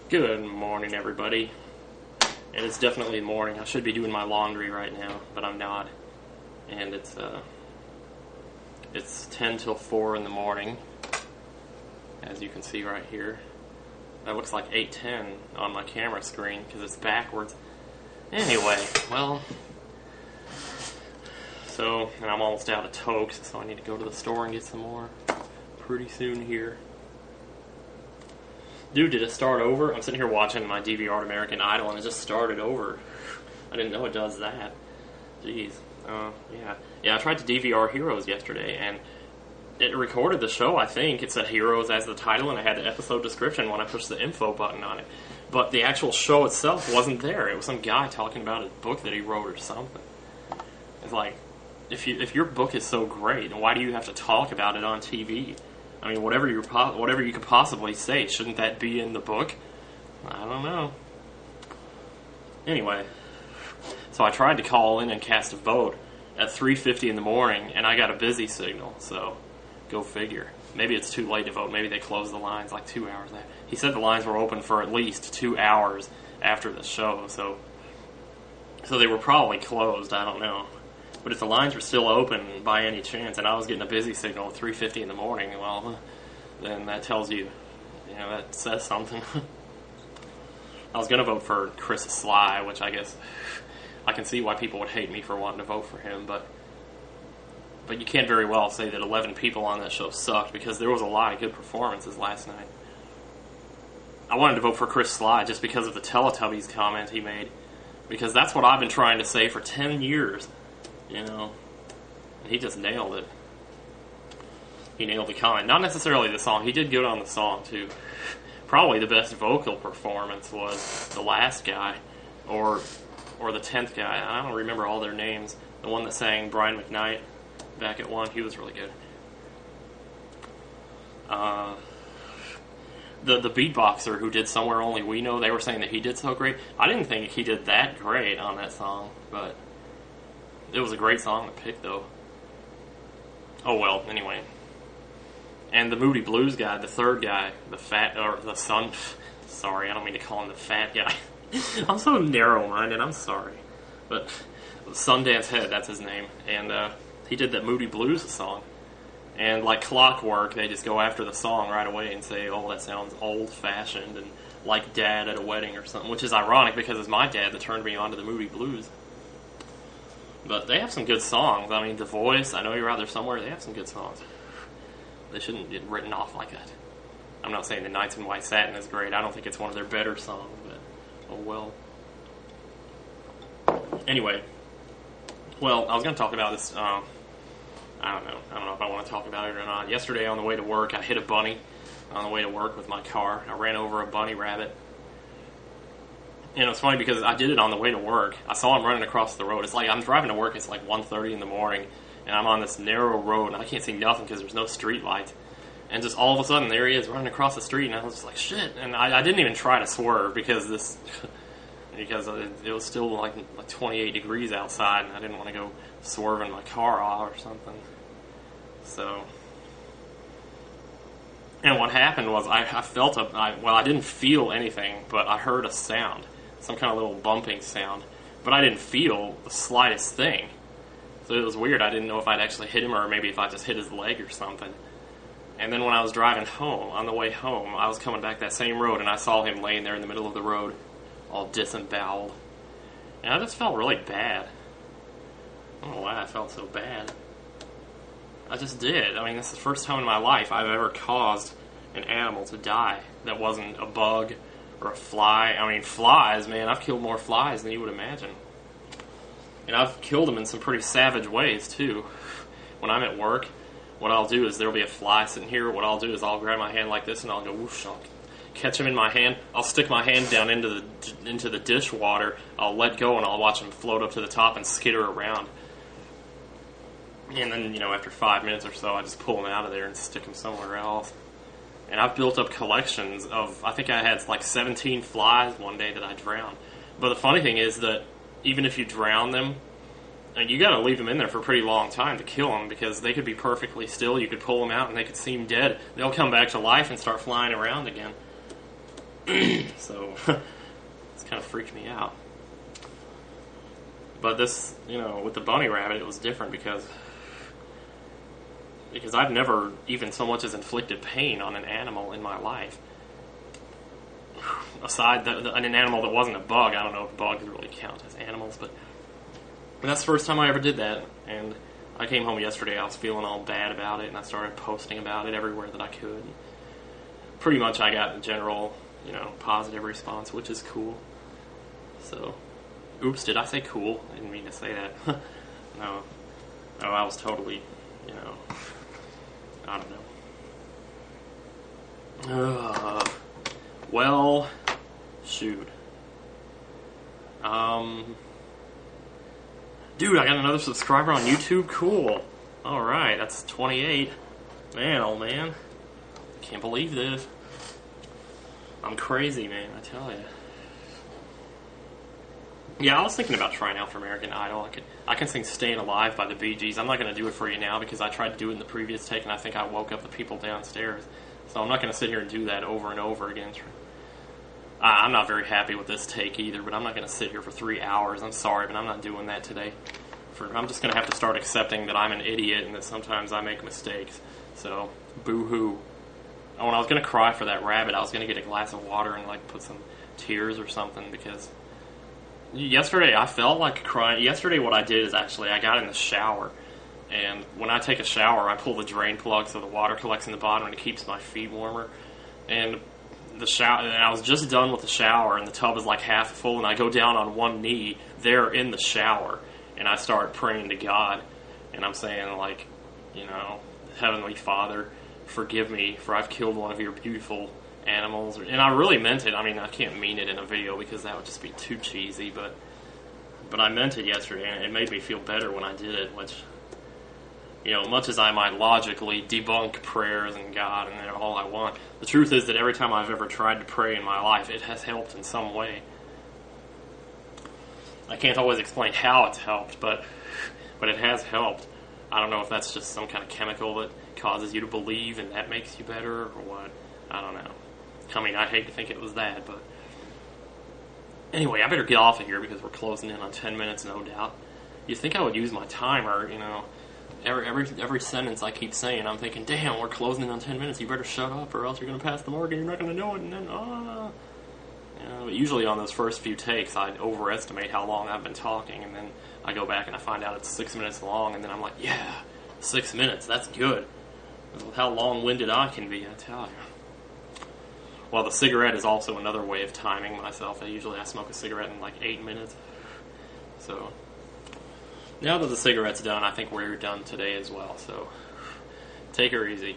Good morning, everybody. And it's definitely morning. I should be doing my laundry right now, but I'm not. And it's 10 till 4 in the morning, as you can see right here. That looks like 8:10 on my camera screen because it's backwards. Anyway, well, and I'm almost out of Tokes, so I need to go to the store and get some more pretty soon here. Dude, did it start over? I'm sitting here watching my DVR American Idol, and it just started over. I didn't know it does that. Jeez. Yeah, I tried to DVR Heroes yesterday, and it recorded the show, I think. It said Heroes as the title, and I had the episode description when I pushed the info button on it. But the actual show itself wasn't there. It was some guy talking about his book that he wrote or something. It's like, if your book is so great, then why do you have to talk about it on TV? I mean, whatever you could possibly say, shouldn't that be in the book? I don't know. Anyway, so I tried to call in and cast a vote at 3:50 in the morning, and I got a busy signal, so go figure. Maybe it's too late to vote. Maybe they closed the lines like 2 hours after. He said the lines were open for at least 2 hours after the show, so they were probably closed, I don't know. But if the lines were still open by any chance, and I was getting a busy signal at 3:50 in the morning, well, then that tells you, that says something. I was going to vote for Chris Sligh, which I guess I can see why people would hate me for wanting to vote for him, but you can't very well say that 11 people on that show sucked, because there was a lot of good performances last night. I wanted to vote for Chris Sligh just because of the Teletubbies comment he made, because that's what I've been trying to say for 10 years. And he just nailed it. He nailed the comment. Not necessarily the song. He did good on the song, too. Probably the best vocal performance was the last guy, or the 10th guy. I don't remember all their names. The one that sang Brian McKnight back at 1, he was really good. The beatboxer who did Somewhere Only We Know, they were saying that he did so great. I didn't think he did that great on that song, but it was a great song to pick, though. Oh, well, anyway. And the Moody Blues guy, the third guy, the son... Sorry, I don't mean to call him the fat guy. I'm so narrow-minded, I'm sorry. But Sundance Head, that's his name. And he did that Moody Blues song. And like clockwork, they just go after the song right away and say, oh, that sounds old-fashioned and like Dad at a wedding or something. Which is ironic, because it's my dad that turned me on to the Moody Blues. But they have some good songs. I mean, The Voice, I Know You're Out There Somewhere, they have some good songs. They shouldn't get written off like that. I'm not saying the Nights in White Satin is great. I don't think it's one of their better songs, but oh well. Anyway, well, I was going to talk about this, I don't know if I want to talk about it or not. Yesterday on the way to work, I hit a bunny on the way to work with my car. I ran over a bunny rabbit. And it was funny because I did it on the way to work. I saw him running across the road. It's like I'm driving to work. It's like 1:30 in the morning, and I'm on this narrow road, and I can't see nothing because there's no street lights. And just all of a sudden, there he is running across the street, and I was just like, shit. And I didn't even try to swerve because it was still like 28 degrees outside, and I didn't want to go swerving my car off or something. So, and what happened was I didn't feel anything, but I heard a sound. Some kind of little bumping sound, but I didn't feel the slightest thing. So it was weird. I didn't know if I'd actually hit him or maybe if I just hit his leg or something. And then when I was driving home, on the way home, I was coming back that same road, and I saw him laying there in the middle of the road, all disemboweled. And I just felt really bad. I don't know why I felt so bad. I just did. I mean, this is the first time in my life I've ever caused an animal to die that wasn't a bug or a fly. I mean, flies, man, I've killed more flies than you would imagine. And I've killed them in some pretty savage ways, too. When I'm at work, what I'll do is there'll be a fly sitting here. What I'll do is I'll grab my hand like this, and I'll go whoosh. I'll catch him in my hand. I'll stick my hand down into the dishwater. I'll let go, and I'll watch him float up to the top and skitter around. And then, after 5 minutes or so, I just pull him out of there and stick him somewhere else. And I've built up collections of, I think I had like 17 flies one day that I drowned. But the funny thing is that even if you drown them, you got to leave them in there for a pretty long time to kill them, because they could be perfectly still. You could pull them out and they could seem dead. They'll come back to life and start flying around again. so it's kind of freaked me out. But this, with the bunny rabbit, it was different because I've never even so much as inflicted pain on an animal in my life. Aside an animal that wasn't a bug. I don't know if bugs really count as animals, but that's the first time I ever did that. And I came home yesterday, I was feeling all bad about it, and I started posting about it everywhere that I could. Pretty much I got a general, positive response, which is cool. So, oops, did I say cool? I didn't mean to say that. No, I was totally, I don't know. Well, shoot. Dude, I got another subscriber on YouTube. Cool. Alright, that's 28. Man, oh man. Can't believe this. I'm crazy, man, I tell you. Yeah, I was thinking about trying out for American Idol. I can sing Staying Alive by the Bee Gees. I'm not going to do it for you now because I tried to do it in the previous take and I think I woke up the people downstairs. So I'm not going to sit here and do that over and over again. I'm not very happy with this take either, but I'm not going to sit here for 3 hours. I'm sorry, but I'm not doing that today. I'm just going to have to start accepting that I'm an idiot and that sometimes I make mistakes. So, boo-hoo. When I was going to cry for that rabbit, I was going to get a glass of water and put some tears or something because yesterday I felt like crying. Yesterday what I did is actually I got in the shower, and when I take a shower I pull the drain plug so the water collects in the bottom and it keeps my feet warmer. And and I was just done with the shower and the tub is half full, and I go down on one knee there in the shower and I start praying to God, and I'm saying Heavenly Father, forgive me for I've killed one of your beautiful animals. And I really meant it. I mean, I can't mean it in a video because that would just be too cheesy, but I meant it yesterday, and it made me feel better when I did it, which, much as I might logically debunk prayers and God and all I want, the truth is that every time I've ever tried to pray in my life, it has helped in some way. I can't always explain how it's helped, but it has helped. I don't know if that's just some kind of chemical that causes you to believe and that makes you better or what. I don't know. I mean, I'd hate to think it was that, but anyway, I better get off of here because we're closing in on 10 minutes, no doubt. You'd think I would use my timer, Every sentence I keep saying, I'm thinking, damn, we're closing in on 10 minutes. You better shut up or else you're going to pass the mark and you're not going to know it. And then, But usually on those first few takes, I overestimate how long I've been talking. And then I go back and I find out it's 6 minutes long. And then I'm like, yeah, 6 minutes. That's good. How long-winded I can be, I tell you. Well, the cigarette is also another way of timing myself. I smoke a cigarette in 8 minutes. So now that the cigarette's done, I think we're done today as well. So take her easy.